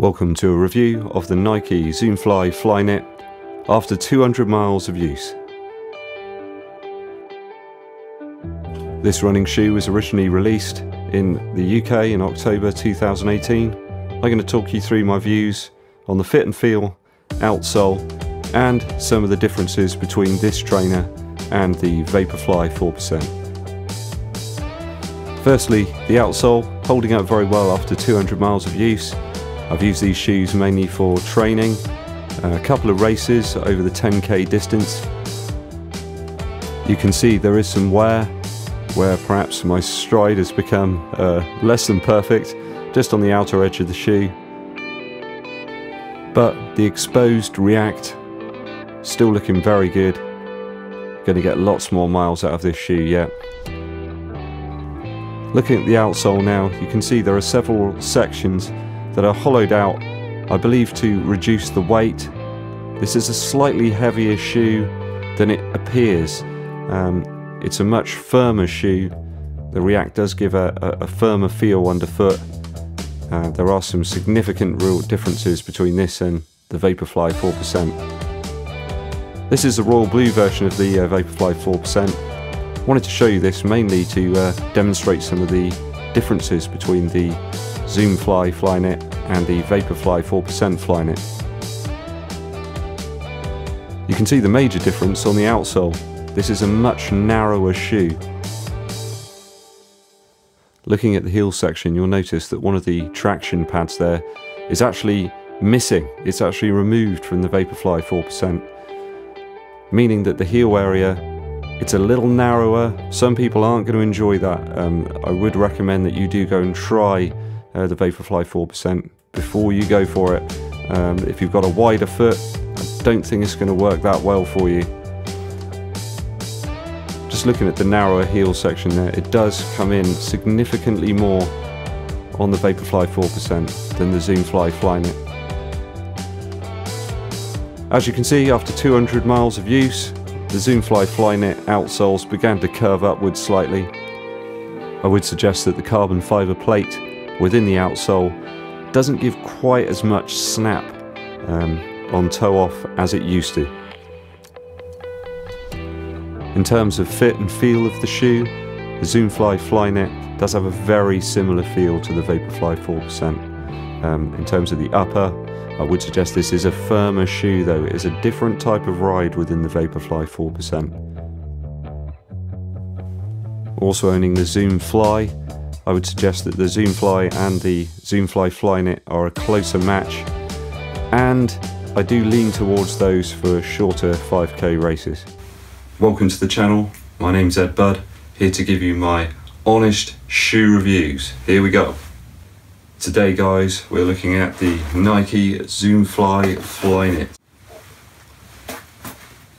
Welcome to a review of the Nike Zoom Fly Flyknit after 200 miles of use. This running shoe was originally released in the UK in October 2018. I'm going to talk you through my views on the fit and feel, outsole, and some of the differences between this trainer and the Vaporfly 4%. Firstly, the outsole, holding up very well after 200 miles of use. I've used these shoes mainly for training, a couple of races over the 10k distance. You can see there is some wear, where perhaps my stride has become less than perfect, just on the outer edge of the shoe. But the exposed React, still looking very good. Going to get lots more miles out of this shoe yet. Looking at the outsole now, you can see there are several sections that are hollowed out, I believe, to reduce the weight. This is a slightly heavier shoe than it appears. It's a much firmer shoe. The React does give a firmer feel underfoot. There are some significant real differences between this and the Vaporfly 4%. This is the royal blue version of the Vaporfly 4%. I wanted to show you this mainly to demonstrate some of the differences between the Zoom Fly Flyknit and the Vaporfly 4% Flyknit. You can see the major difference on the outsole. This is a much narrower shoe. Looking at the heel section, you'll notice that one of the traction pads there is actually missing. It's actually removed from the Vaporfly 4%, meaning that the heel area, it's a little narrower. Some people aren't going to enjoy that. I would recommend that you do go and try the Vaporfly 4% before you go for it. If you've got a wider foot, I don't think it's going to work that well for you. Just looking at the narrower heel section there, it does come in significantly more on the Vaporfly 4% than the Zoom Fly Flyknit. As you can see, after 200 miles of use, the Zoom Fly Flyknit outsoles began to curve upwards slightly. I would suggest that the carbon fibre plate within the outsole doesn't give quite as much snap on toe off as it used to. In terms of fit and feel of the shoe, the Zoom Fly Flyknit does have a very similar feel to the Vaporfly 4%. In terms of the upper, I would suggest this is a firmer shoe though. It is a different type of ride within the Vaporfly 4%. Also owning the Zoom Fly, I would suggest that the Zoom Fly and the Zoom Fly Flyknit are a closer match, and I do lean towards those for shorter 5k races. Welcome to the channel, my name's EDDBUD, here to give you my honest shoe reviews. Here we go. Today guys, we're looking at the Nike Zoom Fly Flyknit.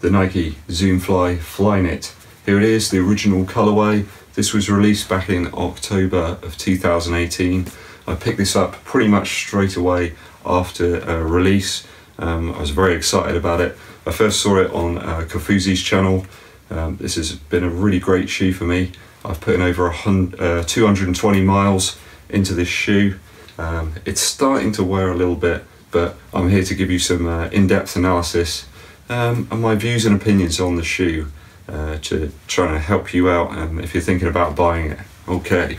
The Nike Zoom Fly Flyknit. Here it is, the original colourway. This was released back in October of 2018. I picked this up pretty much straight away after release. I was very excited about it. I first saw it on Kofuzi's channel. This has been a really great shoe for me. I've put in over 220 miles into this shoe. It's starting to wear a little bit, but I'm here to give you some in-depth analysis and my views and opinions on the shoe, to try and help you out if you're thinking about buying it. Okay.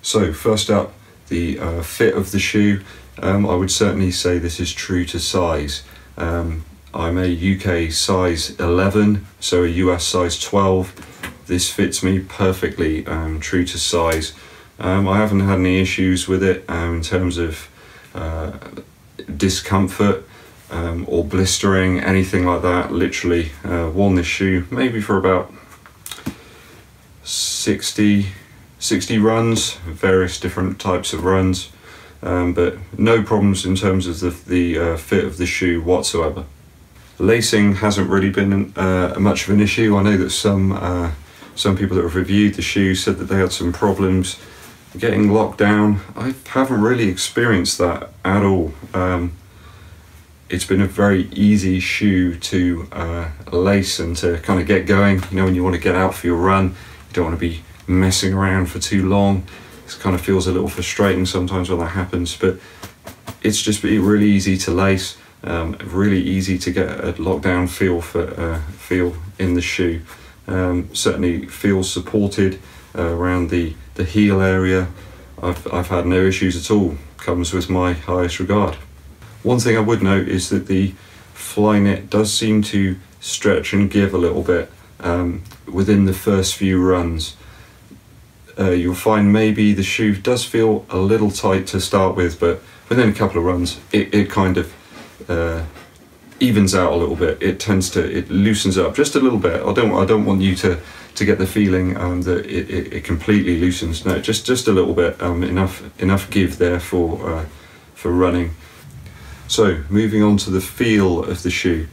So first up, the fit of the shoe. I would certainly say this is true to size. I'm a UK size 11, so a US size 12. This fits me perfectly, true to size. I haven't had any issues with it in terms of discomfort or blistering, anything like that. Literally worn this shoe maybe for about 60 runs, various different types of runs, but no problems in terms of the fit of the shoe whatsoever. Lacing hasn't really been much of an issue. I know that some people that have reviewed the shoe said that they had some problems getting locked down. I haven't really experienced that at all. It's been a very easy shoe to lace and to kind of get going. You know, when you want to get out for your run, you don't want to be messing around for too long. It kind of feels a little frustrating sometimes when that happens, but it's just really easy to lace, really easy to get a lockdown feel in the shoe. Certainly feels supported around the heel area. I've had no issues at all. Comes with my highest regard. One thing I would note is that the Flyknit does seem to stretch and give a little bit within the first few runs. You'll find maybe the shoe does feel a little tight to start with, but within a couple of runs it kind of evens out a little bit. It loosens up just a little bit. I don't want you to get the feeling that it completely loosens. No, just a little bit. Enough give there for running. So moving on to the feel of the shoe.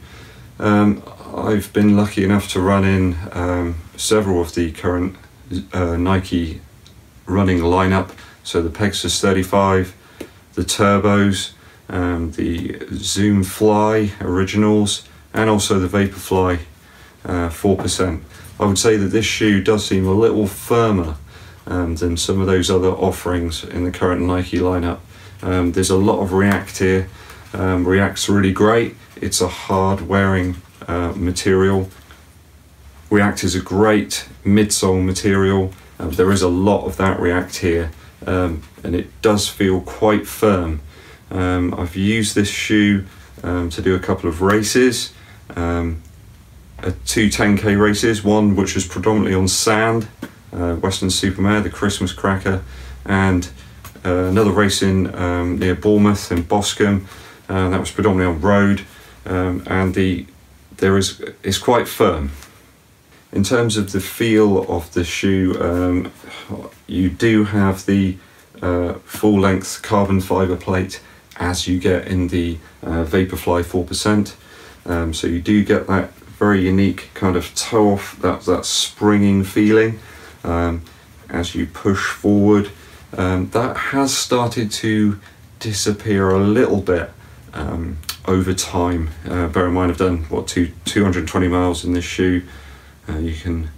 I've been lucky enough to run in several of the current Nike running lineup. So the Pegasus 35, the Turbos, the Zoom Fly Originals, and also the Vaporfly 4%. I would say that this shoe does seem a little firmer than some of those other offerings in the current Nike lineup. There's a lot of React here. React's really great. It's a hard wearing material. React is a great midsole material. There is a lot of that React here, and it does feel quite firm. I've used this shoe to do a couple of races, two 10k races, one which was predominantly on sand, Western Supermare, the Christmas Cracker, and another race in near Bournemouth in Boscombe, that was predominantly on road, and it's quite firm. In terms of the feel of the shoe, you do have the full length carbon fibre plate as you get in the Vaporfly 4%, so you do get that very unique kind of toe off, that springing feeling as you push forward. That has started to disappear a little bit over time. Bear in mind I've done 220 miles in this shoe. You can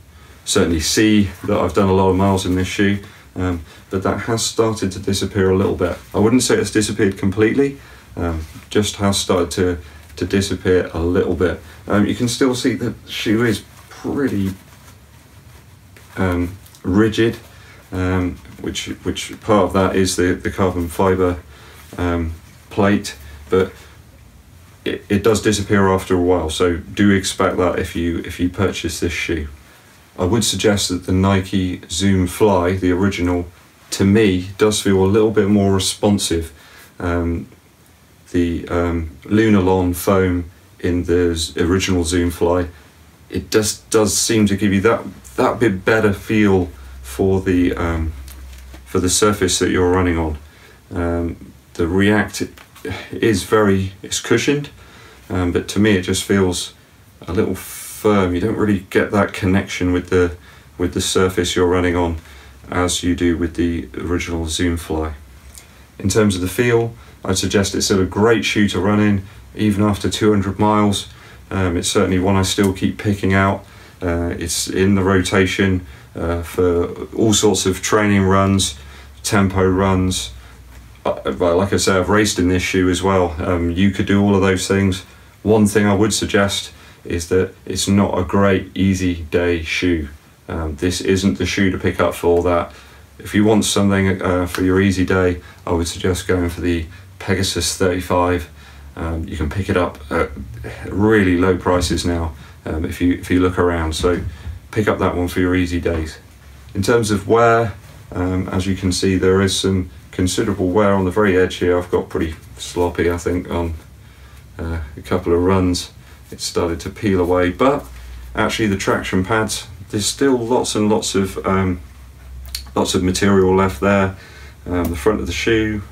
certainly see that I've done a lot of miles in this shoe, but that has started to disappear a little bit. I wouldn't say it's disappeared completely, just has started to disappear a little bit. You can still see the shoe is pretty rigid, which part of that is the carbon fibre plate, but it does disappear after a while, so do expect that if you purchase this shoe. I would suggest that the Nike Zoom Fly, the original, to me does feel a little bit more responsive. The Lunarlon foam in the original Zoom Fly, it does seem to give you that bit better feel for the surface that you're running on. The React it's cushioned, but to me it just feels a little firm. You don't really get that connection with the surface you're running on as you do with the original Zoom Fly. In terms of the feel, I'd suggest it's still a great shoe to run in even after 200 miles. It's certainly one I still keep picking out. It's in the rotation for all sorts of training runs, tempo runs. Like I say, I've raced in this shoe as well. You could do all of those things. One thing I would suggest is that it's not a great easy day shoe. This isn't the shoe to pick up for that. If you want something for your easy day, I would suggest going for the Pegasus 35. You can pick it up at really low prices now if you look around, so pick up that one for your easy days. In terms of wear, as you can see, there is some considerable wear on the very edge here. I've got pretty sloppy, I think, on a couple of runs. It started to peel away, but actually the traction pads, there's still lots and lots of material left there. The front of the shoe,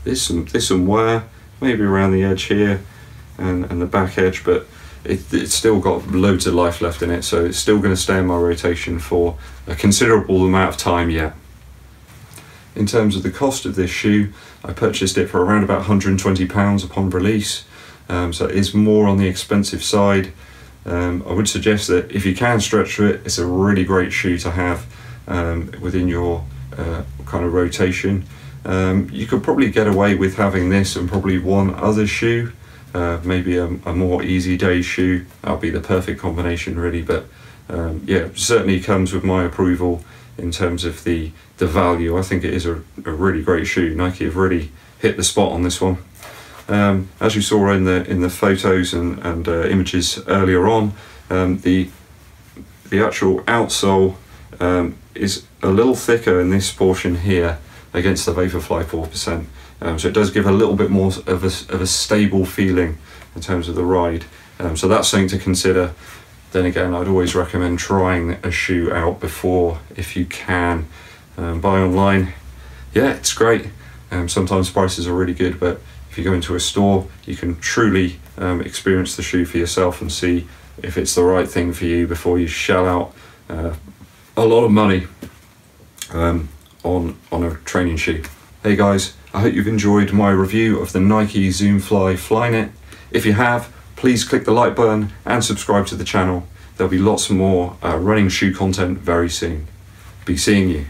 there's some wear, maybe around the edge here and the back edge, but it's still got loads of life left in it, so it's still going to stay in my rotation for a considerable amount of time yet. In terms of the cost of this shoe, I purchased it for around about £120 upon release, so it is more on the expensive side. I would suggest that if you can stretch to it, it's a really great shoe to have within your kind of rotation. You could probably get away with having this and probably one other shoe, maybe a more easy day shoe. That'll be the perfect combination really, but yeah, certainly comes with my approval in terms of the value. I think it is a really great shoe. Nike have really hit the spot on this one. As you saw in the photos and images earlier on, the actual outsole is a little thicker in this portion here against the Vaporfly 4%, so it does give a little bit more of a stable feeling in terms of the ride. So that's something to consider. Then again, I'd always recommend trying a shoe out before, if you can. Buy online, yeah, it's great. Sometimes prices are really good, but if you go into a store, you can truly experience the shoe for yourself and see if it's the right thing for you before you shell out a lot of money on a training shoe. Hey guys, I hope you've enjoyed my review of the Nike Zoom Fly Flyknit. If you have, please click the like button and subscribe to the channel. There'll be lots more running shoe content very soon. Be seeing you.